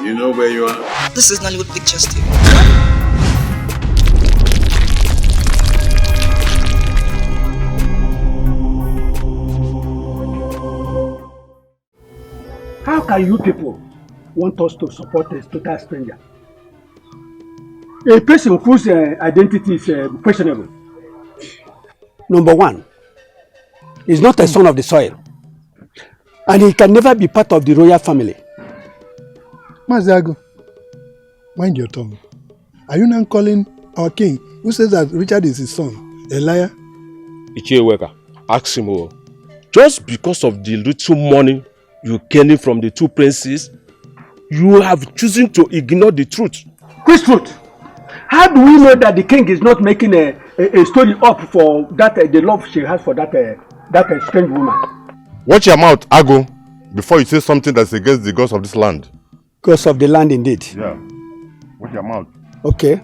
You know where you are? This is Nollywood Pictures TV. How can you people want us to support a total stranger? A person whose identity is questionable. Number one, he's not a son of the soil. And he can never be part of the royal family. Maziago, mind your tongue. Are you now calling our king, who says that Richard is his son, a liar? Icheweka, ask him. Just because of the little money you gaining from the two princes, you have chosen to ignore the truth. Which truth? How do we know that the king is not making a story up for that the love she has for that strange woman? Watch your mouth, Ago, before you say something that's against the gods of this land. Gods of the land, indeed. Yeah. Watch your mouth. Okay.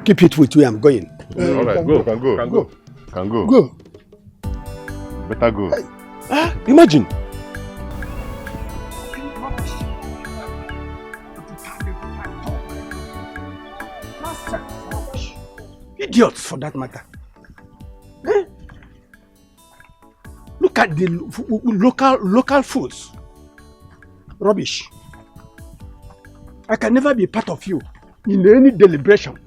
Keep it with where I'm going. All right, go. Can go. Go. Better go. Imagine. Idiots, for that matter. Eh? Look at the local foods. Rubbish. I can never be part of you in any deliberation.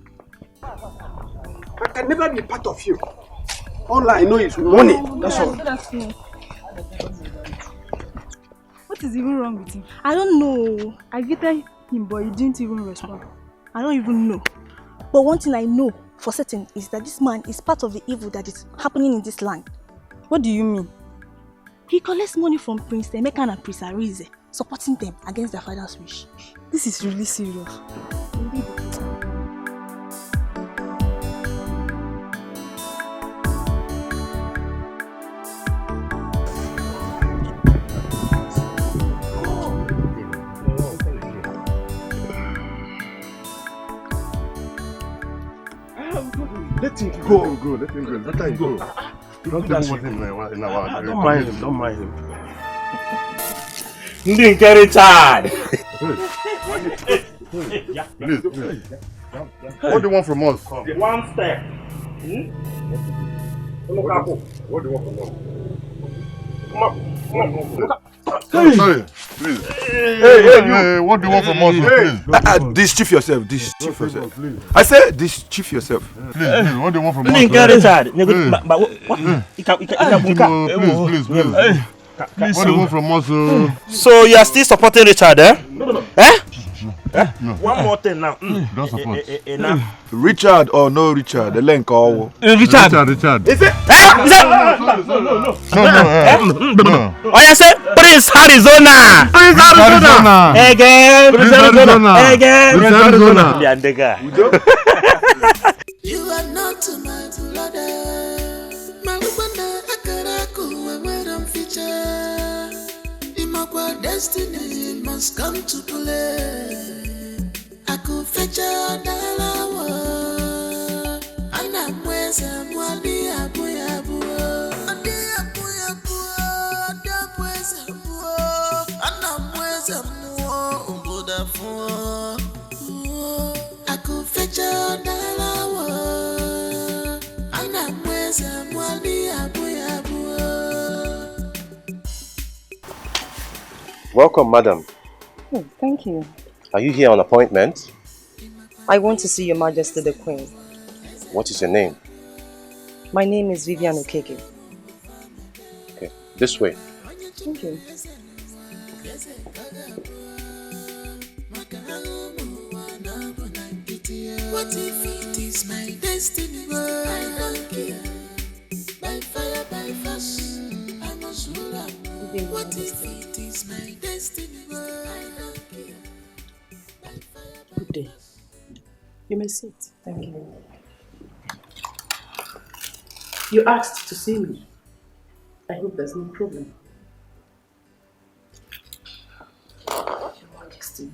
I can never be part of you. All I know is money. That's all. What is even wrong with him? I don't know. I greeted him, but he didn't even respond. I don't even know. But one thing I know for certain is that this man is part of the evil that is happening in this land. What do you mean? He collects money from Prince Emeka and Prince Arise, supporting them against their father's wish. This is really serious. Let him go. Let him go. Let him go. Don't mind him. Don't mind him. Didn't get it tired. Please. What do you want from us? One step. What do you want from us? Come on. Hey. Sorry, please. Hey, what do you want from us, please? Discharge yourself. Discharge yourself. I said discharge yourself. Please, what do you want from us? Didn't get it tired. Please, what do you want from us? So you are still supporting Richard, eh? No. No. One more thing now. Don't support. Richard or no Richard, the link or Richard. Is it? No. Oh, I said Prince Arizona. Again. You are not my brother. My wonder akaraku and feature. Imakwa destiny must come to play. I could fetch a dalawa. And I'm where mwali abu. I could fetch a dalawa. And I'm where mwali abu. Welcome, madam. Oh, thank you. Are you here on appointment? I want to see Your Majesty the Queen. What is your name? My name is Vivian Okeke. Okay, this way. Thank you. What if it is my destiny? I don't care. By fire, by force, I must rule. What if it is my destiny? I don't care. Good day. You may sit. Thank you. You asked to see me. I hope there's no problem. Your Majesty,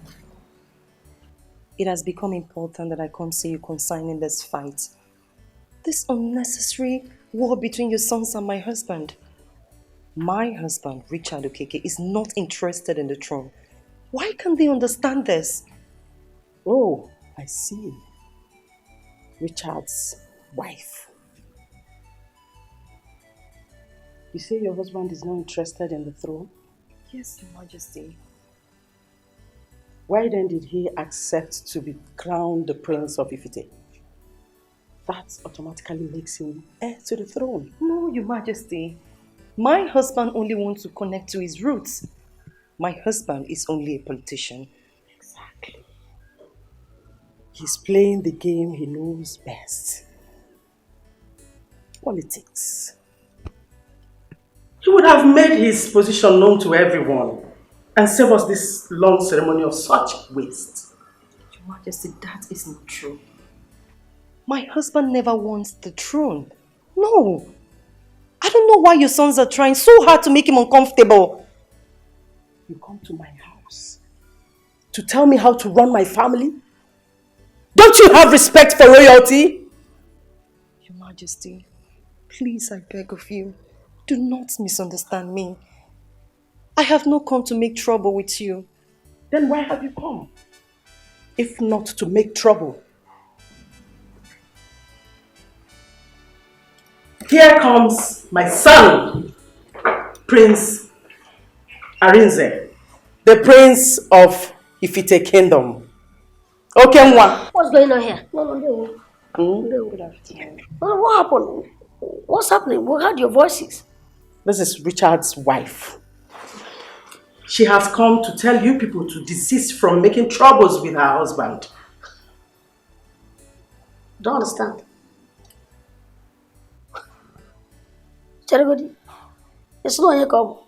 it has become important that I come see you concerning this fight. This unnecessary war between your sons and my husband. My husband, Richard Okeke, is not interested in the throne. Why can't they understand this? Oh, I see. Richard's wife. You say your husband is not interested in the throne? Yes, Your Majesty. Why then did he accept to be crowned the Prince of Ifite? That automatically makes him heir to the throne. No, Your Majesty. My husband only wants to connect to his roots. My husband is only a politician. Exactly. He's playing the game he knows best. Politics. He would have made his position known to everyone and save us this long ceremony of such waste. Your Majesty, that is not true. My husband never wants the throne. No. I don't know why your sons are trying so hard to make him uncomfortable. You come to my house to tell me how to run my family? Don't you have respect for royalty? Your Majesty, please, I beg of you, do not misunderstand me. I have not come to make trouble with you. Then why have you come? If not to make trouble. Here comes my son, Prince Arinze, the Prince of Ifite Kingdom. Okay, Mwa. What's going on here? No. Good afternoon. What happened? What's happening? We heard your voices. This is Richard's wife. She has come to tell you people to desist from making troubles with her husband. Don't understand. Charity, it's not your call.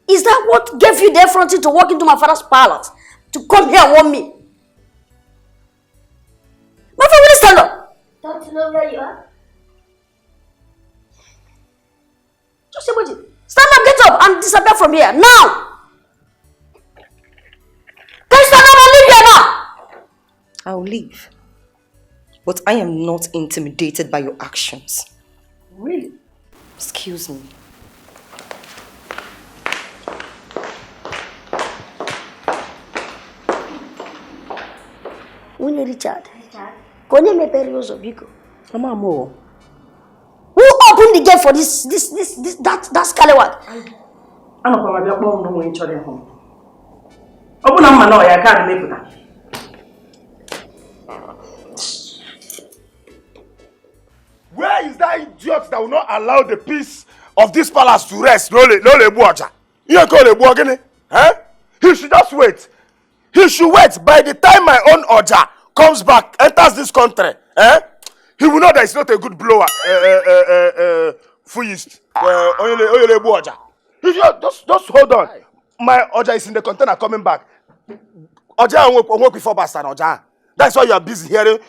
Is that what gave you the effrontery to walk into my father's palace? To come here and warn me? My friend, will you stand up? Don't you know where you are? Just imagine. Stand up, get up, and disappear from here. Now! Can you stand up and leave here now? I'll leave. But I am not intimidated by your actions. Really? Excuse me. Winnie Richard. Konye Meperioso Biko. Mama, who opened the gate for that scallywag? I don't know if I'm going to tell home. Open up my door, I can't make that. Where is that idiot that will not allow the peace of this palace to rest? Lole Buaja. You call it Buagene? Eh? He should just wait. He should wait. By the time my own Oja comes back, enters this country, he will know that it's not a good blower. Fuyist. Oyele Buaja. Just hold on. My Oja is in the container coming back. Oja won't work before Bastard Oja. That's why you are busy hearing.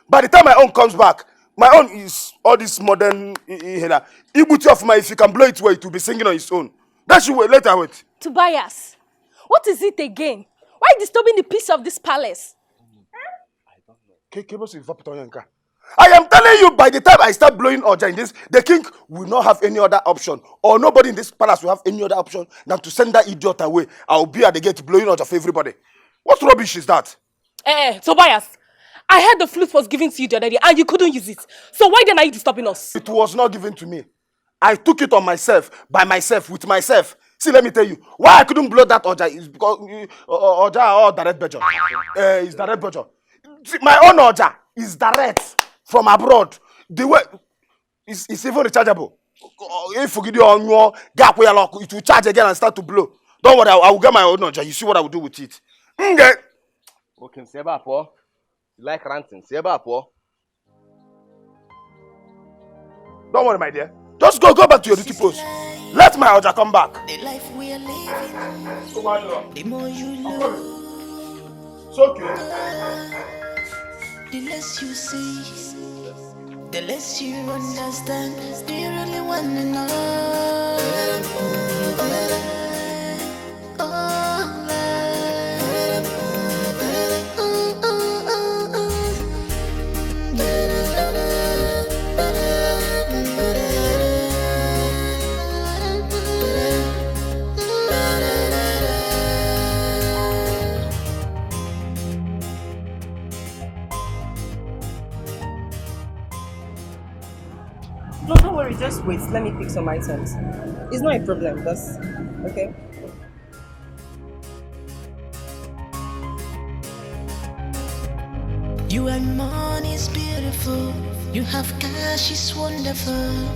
By the time my own comes back, my own is all this modern Ibuti of my, if you can blow it well, it will be singing on its own. That should wait, later wait. Tobias, what is it again? Why disturbing the peace of this palace? I am telling you, by the time I start blowing Oja in this, the king will not have any other option, or nobody in this palace will have any other option than to send that idiot away. I will be at the gate blowing Oja for everybody. What rubbish is that? Tobias, I heard the flute was given to you the other day and you couldn't use it. So why then are you disturbing us? It was not given to me. I took it on myself, by myself, with myself. See, let me tell you, why I couldn't blow that Oja is because Oja or direct Bejo. It's direct Bejo. My own Oja is direct from abroad. The way it's even rechargeable. If you get on your gap where it will charge again and start to blow. Don't worry, I will get my own Oja. You see what I will do with it. Okay. Okay, Seba po. You like ranting, Seba po. Don't worry, my dear. Just go back to your duty post. Let my Oja come back. The life we are living, the more you lose. It's okay. The less you see, the less you understand. Do you really want to know? Please just wait. Let me pick some items. It's not a problem. That's okay. You and money is beautiful. You have cash is wonderful.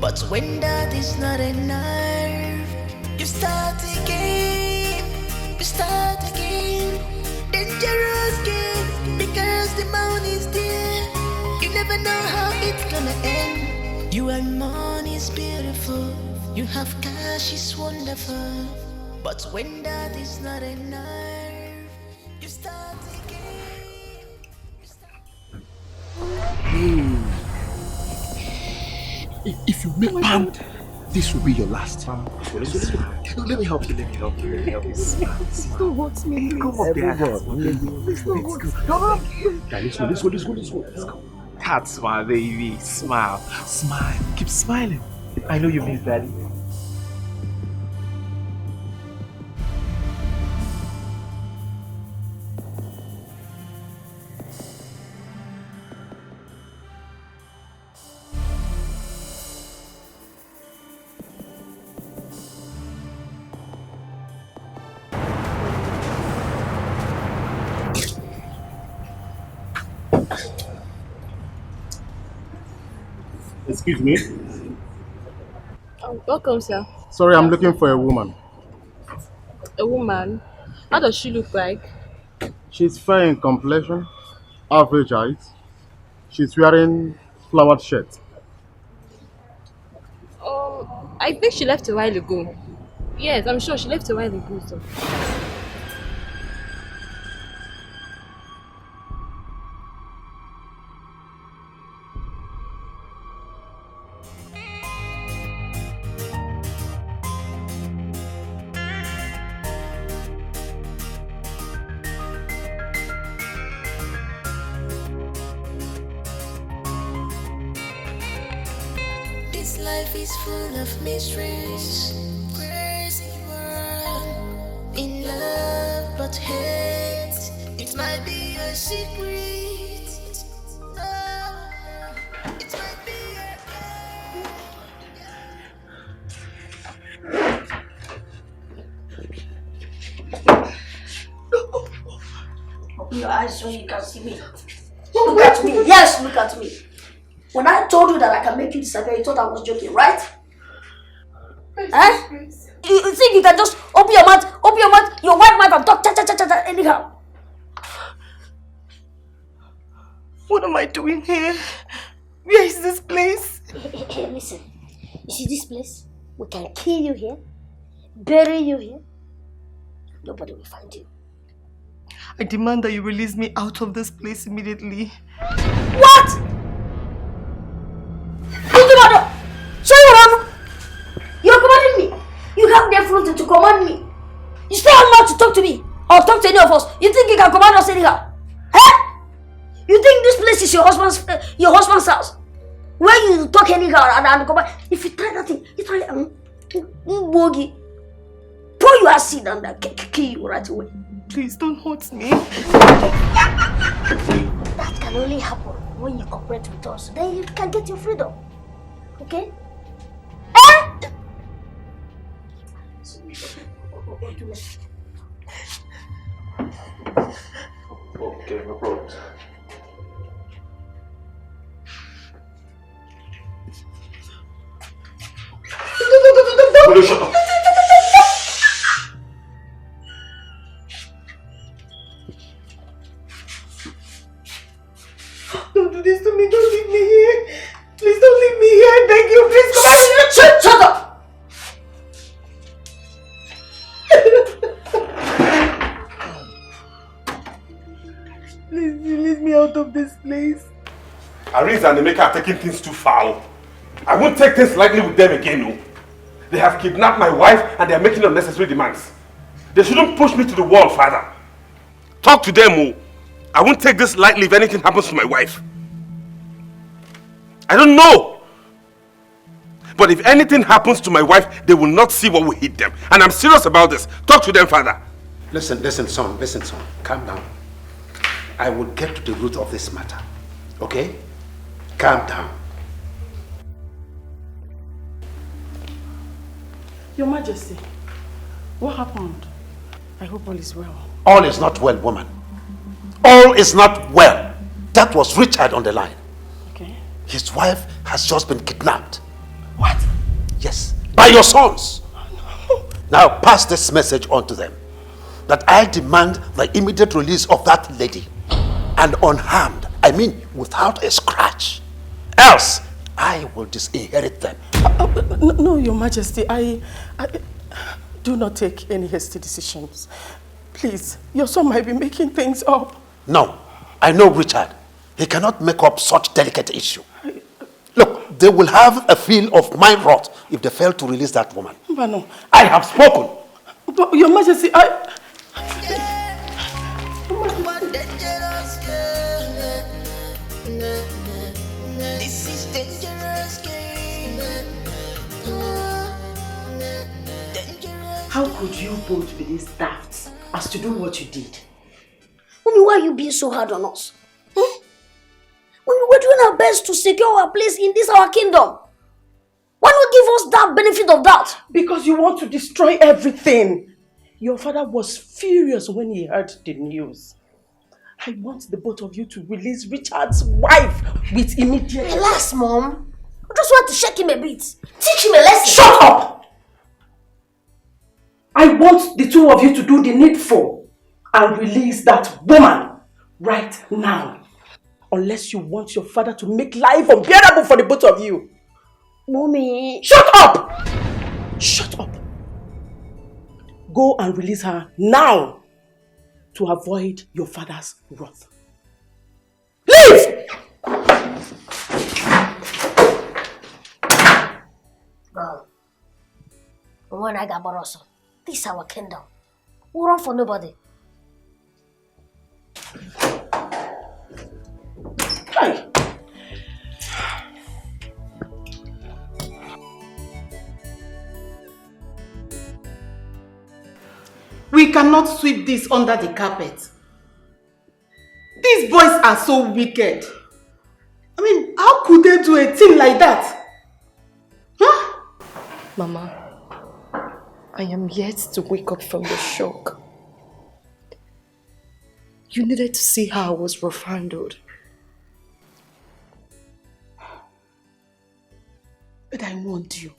But when that is not enough, you start again. You start again. Dangerous game. Because the money is there. You never know how it's gonna end. You and money is beautiful. You have cash is wonderful. But when that is not enough, you start again. If you make palm, this will be your last. Let me help you. Let me help you. Please don't hurt me. Come up there. Please don't hurt me. Let's go. Let's go. That's my baby. Smile. Keep smiling. I know you miss daddy. Excuse me. Welcome, sir. Sorry, I'm looking for a woman. A woman? How does she look like? She's fair in complexion, average height. She's wearing flowered shirt. I think she left a while ago. Yes, I'm sure she left a while ago, sir. This life is full of mysteries. Crazy world. In love but hate. It might be a secret. Oh, it might be Open your eyes so you can see me. Look at me. Yes, look at me. When I told you that I can make you disappear, you thought I was joking, right? Eh? You think you can just open your mouth, your white mouth and talk cha anyhow? What am I doing here? Where is this place? Hey, listen. You see this place? We can kill you here, bury you here. Nobody will find you. I demand that you release me out of this place immediately. What? Show you what? You're commanding me. You have the authority to command me. You still have not to talk to me or talk to any of us. You think you can command us anyhow? Huh? You think this place is your husband's house? Where you talk anyhow and command? If you try that thing, you try bogey. Pour your acid and kill you right away. Please don't hurt me. That can only happen when you cooperate with us. Then you can get your freedom. Okay? Eh? Okay, no problem. Shut up. Don't do this to me. Don't leave me here. Please don't leave me here. I beg you. Please come out. Shut up. Please release me out of this place. Aris and Emeka are taking things too far. I won't take things lightly with them again, no. They have kidnapped my wife and they are making unnecessary demands. They shouldn't push me to the wall, father. Talk to them, oh. I won't take this lightly if anything happens to my wife. I don't know. But if anything happens to my wife, they will not see what will hit them. And I'm serious about this. Talk to them, father. Listen, son. Calm down. I will get to the root of this matter. Okay? Calm down. Your Majesty, what happened? I hope all is well. All is not well, woman. All is not well. That was Richard on the line. Okay. His wife has just been kidnapped. What? Yes, by your sons. Now pass this message on to them. That I demand the immediate release of that lady. And unharmed. I mean, without a scratch. Else, I will disinherit them. No, Your Majesty, I do not take any hasty decisions. Please, your son might be making things up. No, I know Richard. He cannot make up such delicate issue. Look, they will have a feel of my wrath if they fail to release that woman. But no. I have spoken. But Your Majesty, This is dangerous game. How could you both be this daft as to do what you did? Mommy, why are you being so hard on us? Hmm? When we were doing our best to secure our place in this our kingdom. Why not give us that benefit of that? Because you want to destroy everything. Your father was furious when he heard the news. I want the both of you to release Richard's wife with immediate... Relax, Mom. I just want to shake him a bit. Teach him a lesson. Shut up! I want the two of you to do the needful and release that woman right now. Unless you want your father to make life unbearable for the both of you. Mommy. Shut up! Shut up. Go and release her now to avoid your father's wrath. Leave! Bro, when I got Barosso, this is our kingdom. We run for nobody. Hey. We cannot sweep this under the carpet. These boys are so wicked. I mean, how could they do a thing like that? Huh? Mama, I am yet to wake up from the shock. You needed to see how I was rough handled. But I warned you.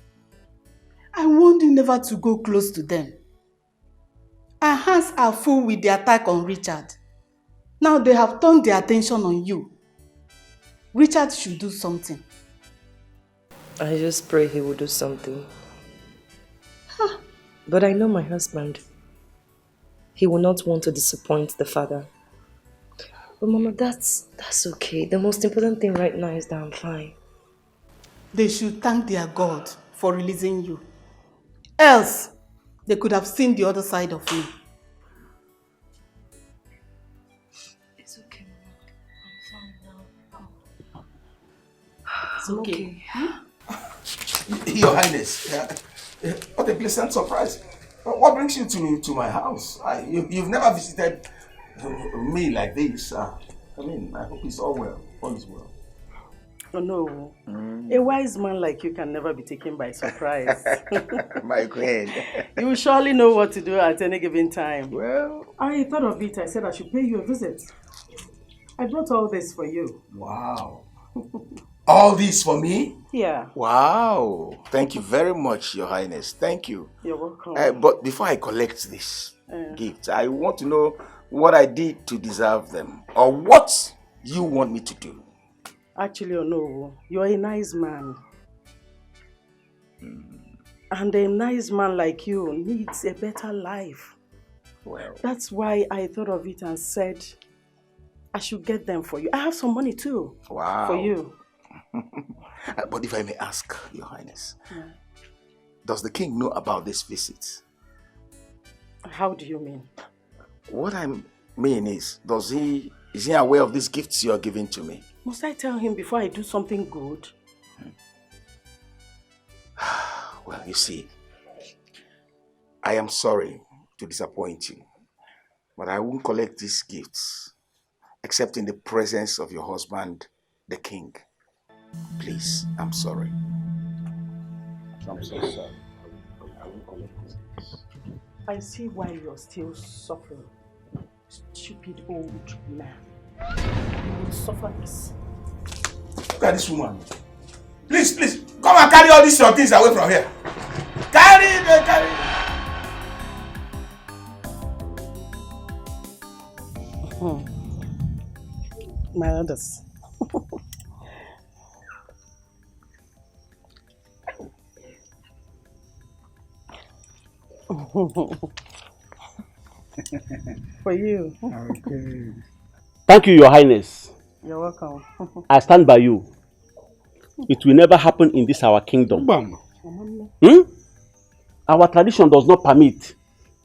I warned you never to go close to them. Our hands are full with the attack on Richard. Now they have turned their attention on you. Richard should do something. I just pray he will do something. Huh. But I know my husband. He will not want to disappoint the father. But Mama, that's okay. The most important thing right now is that I'm fine. They should thank their God for releasing you. Else, they could have seen the other side of me. It's okay, Mama. I'm fine now. It's okay. Your Highness, what a pleasant surprise. What brings you to my house? You've never visited me like this. I mean, I hope it's all well. All is well. Oh no, a wise man like you can never be taken by surprise. My queen. You will surely know what to do at any given time. Well, I thought of it. I said I should pay you a visit. I brought all this for you. Wow. All this for me? Yeah. Wow. Thank you very much, Your Highness. Thank you. You're welcome. But before I collect this gift, I want to know what I did to deserve them, or what you want me to do. Actually, no, you're a nice man. And a nice man like you needs a better life. Well, that's why I thought of it and said I should get them for you. I have some money too. Wow. For you. But if I may ask, Your Highness, does the king know about this visit? How do you mean? What I mean is he aware of these gifts you are giving to me? Must I tell him before I do something good? Well, you see, I am sorry to disappoint you, but I won't collect these gifts except in the presence of your husband, the king. Please, I'm sorry. I'm so sorry. I will collect this case. I see why you're still suffering. Stupid old man. You will suffer this. Look at this woman. Please, please, come and carry all these your things away from here. Carry it, carry it. My elders. For you. Okay. Thank you, Your Highness. You're welcome. I stand by you. It will never happen in this our kingdom. Our tradition does not permit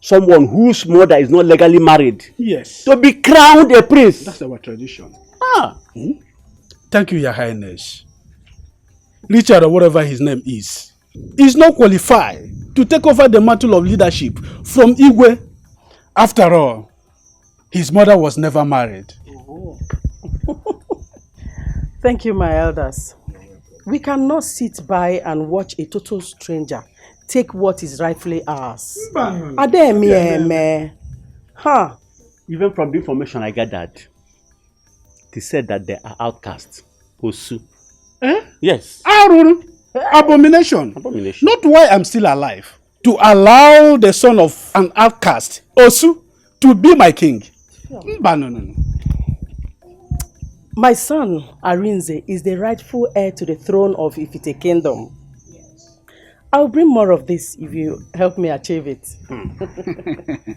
someone whose mother is not legally married to be crowned a prince. That's our tradition. Thank you, Your Highness. Richard, or whatever his name is not qualified to take over the mantle of leadership from Igwe. After all, his mother was never married. Thank you, my elders. We cannot sit by and watch a total stranger take what is rightfully ours. Huh? Even from the information I gathered, they said that they are outcasts. Osu. Yes. Abomination. Abomination. Not why I'm still alive. To allow the son of an outcast, Osu, to be my king. No. My son, Arinze, is the rightful heir to the throne of Ifite Kingdom. I'll bring more of this if you help me achieve it.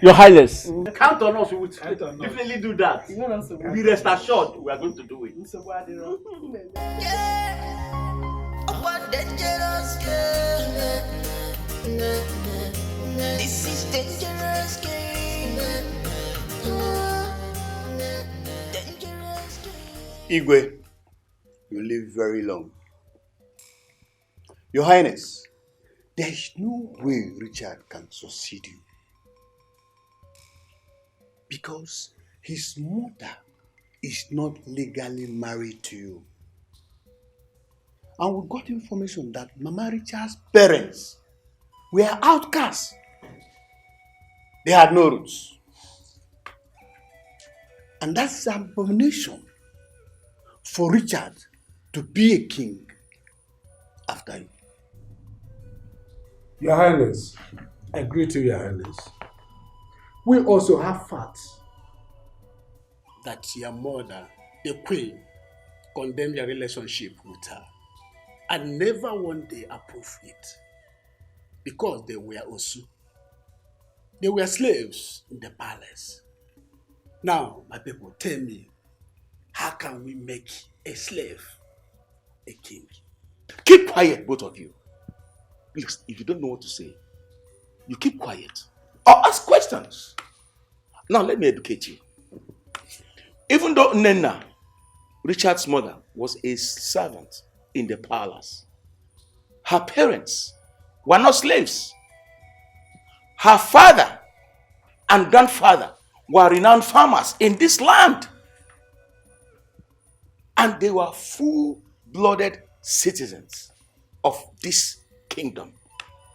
Your Highness, count on us. We will definitely do that. Be rest assured we are going to do it. This is dangerous game. Dangerous game. Igwe, you live very long. Your Highness, there is no way Richard can succeed you. Because his mother is not legally married to you. And we got information that Mama Richard's parents were outcasts. They had no roots. And that's an abomination for Richard to be a king after you. Your Highness, I agree to Your Highness. We also have facts that your mother, the queen, condemned your relationship with her and never one day approved it because they were Osu. They were slaves in the palace. Now, my people, tell me, how can we make a slave a king? Keep quiet, both of you. Please, if you don't know what to say, you keep quiet or ask questions. Now, let me educate you. Even though Nena, Richard's mother, was a servant in the palace, her parents were not slaves. Her father and grandfather were renowned farmers in this land. And they were full-blooded citizens of this kingdom.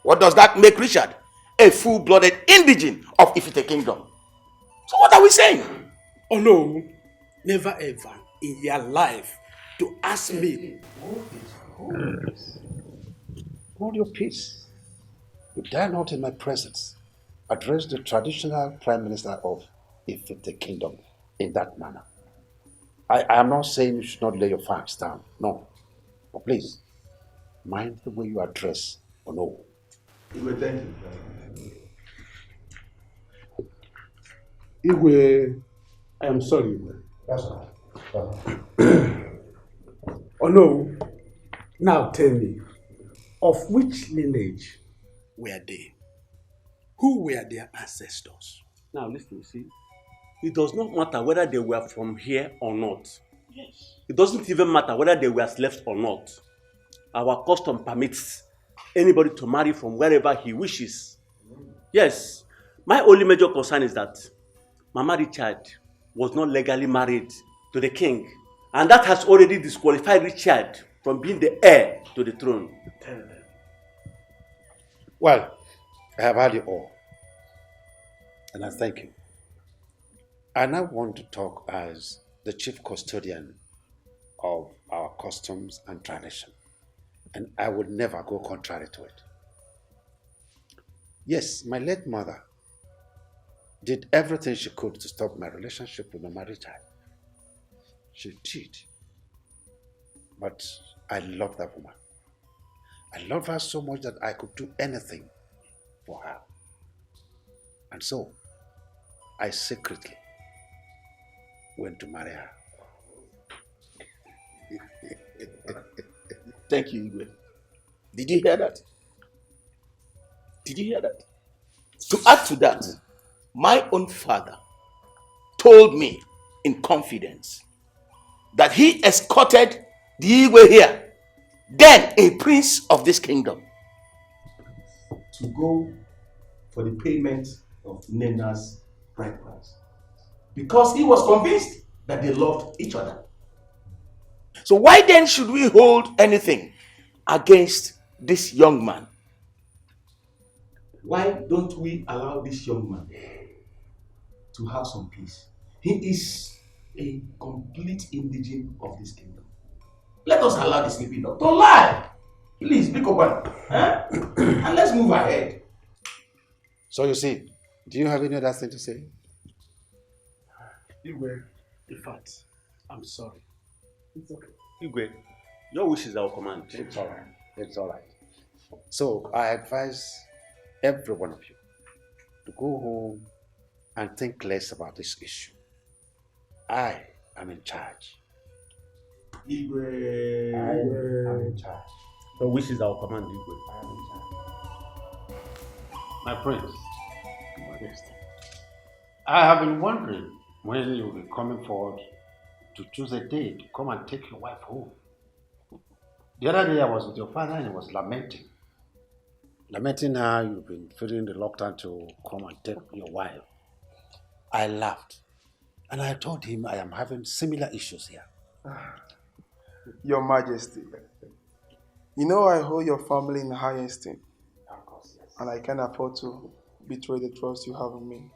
What does that make Richard? A full-blooded indigene of Ifite Kingdom. So what are we saying? Oh no, never ever in your life to ask me. Hold your peace. You dare not in my presence address the traditional prime minister of Ifite Kingdom in that manner. I am not saying you should not lay your facts down. No. But please, mind the way you address Ono. Igwe, thank you. Igwe, I am sorry, Igwe. That's right. Oh no. Now tell me, of which lineage were they? Who were their ancestors? Now listen, you see. It does not matter whether they were from here or not. Yes. It doesn't even matter whether they were slaves or not. Our custom permits anybody to marry from wherever he wishes. Yes. My only major concern is that Mama Richard was not legally married to the king. And that has already disqualified Richard from being the heir to the throne. Well, I have heard you all, and I thank you. I now want to talk as the chief custodian of our customs and tradition, and I would never go contrary to it. Yes, my late mother did everything she could to stop my relationship with Mama Richard. She did. But I love that woman. I love her so much that I could do anything for her. And so, I secretly went to marry her. Thank you, Igwe. Did you hear that? Did you hear that? To add to that, my own father told me in confidence that he escorted the Igwe here, then a prince of this kingdom, to go for the payment of Nena's bride price, because he was convinced that they loved each other. So why then should we hold anything against this young man? Why don't we allow this young man to have some peace? He is a complete indigene of this kingdom. Let us allow the sleeping dog to lie. Please, pick up one. And let's move ahead. So you see, do you have any other thing to say? Igwe, in fact, I'm sorry. It's okay. Igwe, your wish is our command. It's all right. It's all right. So I advise every one of you to go home and think less about this issue. I am in charge. Igwe. I am in charge. Your wish is our command, Igwe. I am in charge. My prince, Majesty, I have been wondering when you will be coming forward to choose a day to come and take your wife home. The other day I was with your father and he was lamenting. Lamenting how you've been feeling reluctant to come and take your wife. I laughed and I told him I am having similar issues here. Your Majesty, you know I hold your family in high esteem. Of course, yes. And I can't afford to betray the trust you have in me.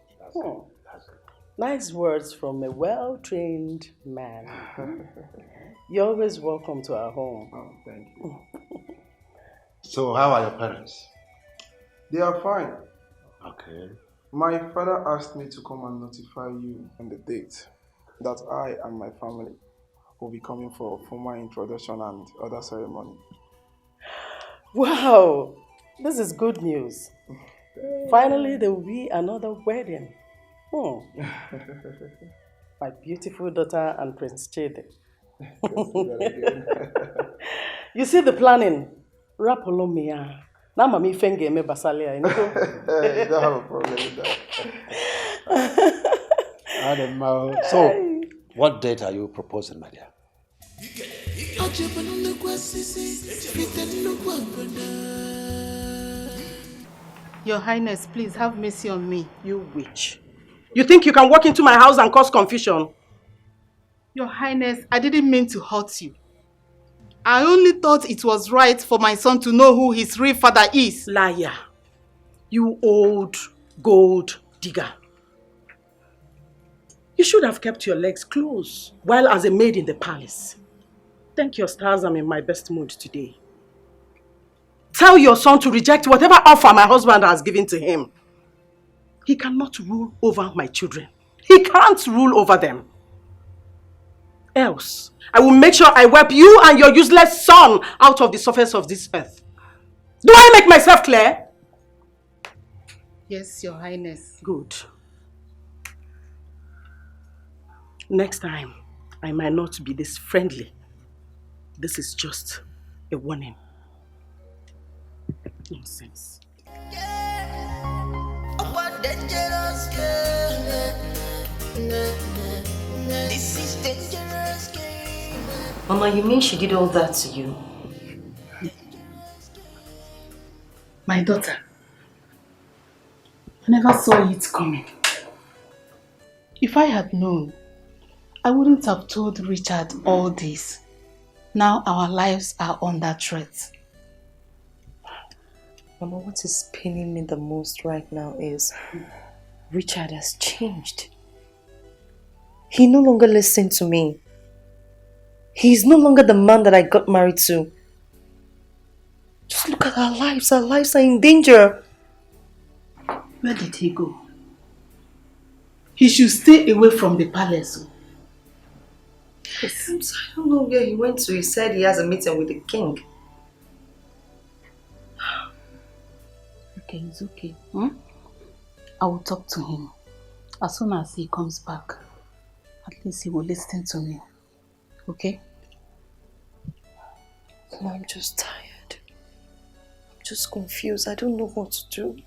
Nice words from a well-trained man. You're always welcome to our home. Oh, thank you. So how are your parents? They are fine. Okay. My father asked me to come and notify you on the date that I and my family will be coming for a formal introduction and other ceremony. Wow, this is good news. Finally, there will be another wedding. My beautiful daughter and Prince Chede. You see the planning? Rapolomia. Now, Mami Fenge me basalia. You don't have a problem with that. So, what date are you proposing, my dear? Your Highness, please have mercy on me. You witch. You think you can walk into my house and cause confusion? Your Highness, I didn't mean to hurt you. I only thought it was right for my son to know who his real father is. Liar. You old gold digger. You should have kept your legs closed while as a maid in the palace. Thank your stars I'm in my best mood today. Tell your son to reject whatever offer my husband has given to him. He cannot rule over my children. He can't rule over them. Else, I will make sure I wipe you and your useless son out of the surface of this earth. Do I make myself clear? Yes, Your Highness. Good. Next time, I might not be this friendly. This is just a warning. Nonsense. Dangerous girl. This is dangerous game. Mama, you mean she did all that to you? My daughter, I never saw it coming. If I had known, I wouldn't have told Richard all this. Now our lives are under threat. Mama, what is paining me the most right now is Richard has changed. He no longer listens to me. He's no longer the man that I got married to. Just look at our lives. Our lives are in danger. Where did he go? He should stay away from the palace. Yes. I don't know where he went to. He said he has a meeting with the king. Okay, it's okay. I will talk to him. As soon as he comes back, at least he will listen to me. Okay? Mama, I'm just tired. I'm just confused. I don't know what to do.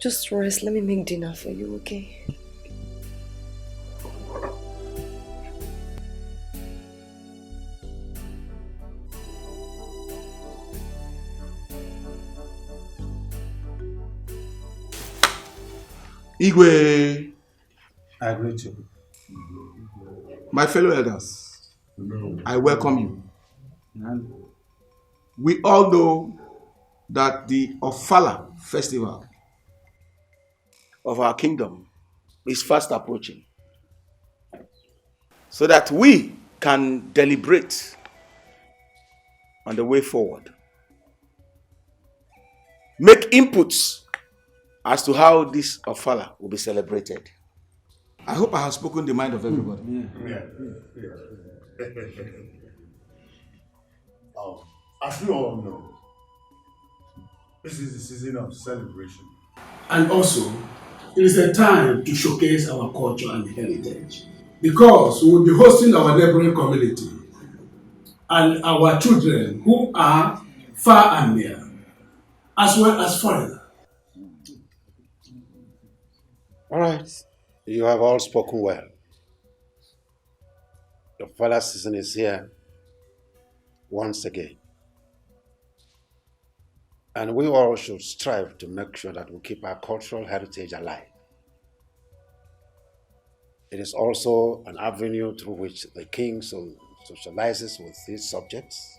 Just rest. Let me make dinner for you, okay? Igwe. I greet you. My fellow elders, I welcome you. We all know that the Ofala festival of our kingdom is fast approaching, so that we can deliberate on the way forward. Make inputs as to how this Ofala will be celebrated. I hope I have spoken the mind of everybody. As we all know, this is the season of celebration. And also, it is a time to showcase our culture and heritage. Because we will be hosting our neighboring community and our children who are far and near, as well as foreigners. All right, you have all spoken well. The Ofala season is here once again. And we all should strive to make sure that we keep our cultural heritage alive. It is also an avenue through which the king socializes with his subjects,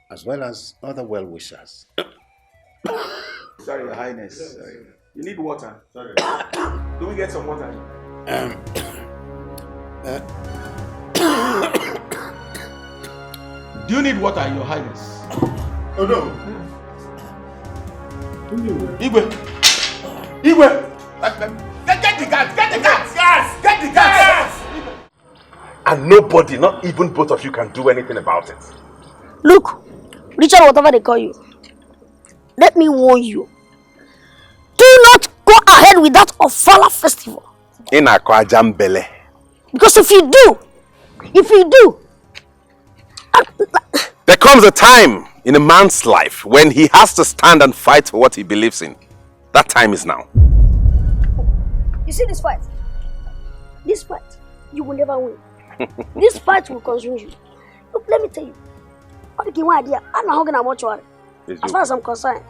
as well as other well-wishers. Sorry, Your Highness. Sorry. You need water. Sorry. Do we get some water? Do you need water, Your Highness? Oh no. Igwe! Igwe! Get the gas! Get the gas! Gas! Get the gas! And nobody, not even both of you, can do anything about it. Look, Richard, whatever they call you, let me warn you. Do not go ahead with that Ofala festival. Because if you do, there comes a time in a man's life when he has to stand and fight for what he believes in. That time is now. you see this fight? This fight, you will never win. This fight will consume you. Look, let me tell you. As far as I'm concerned,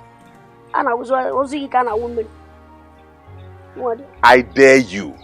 I dare you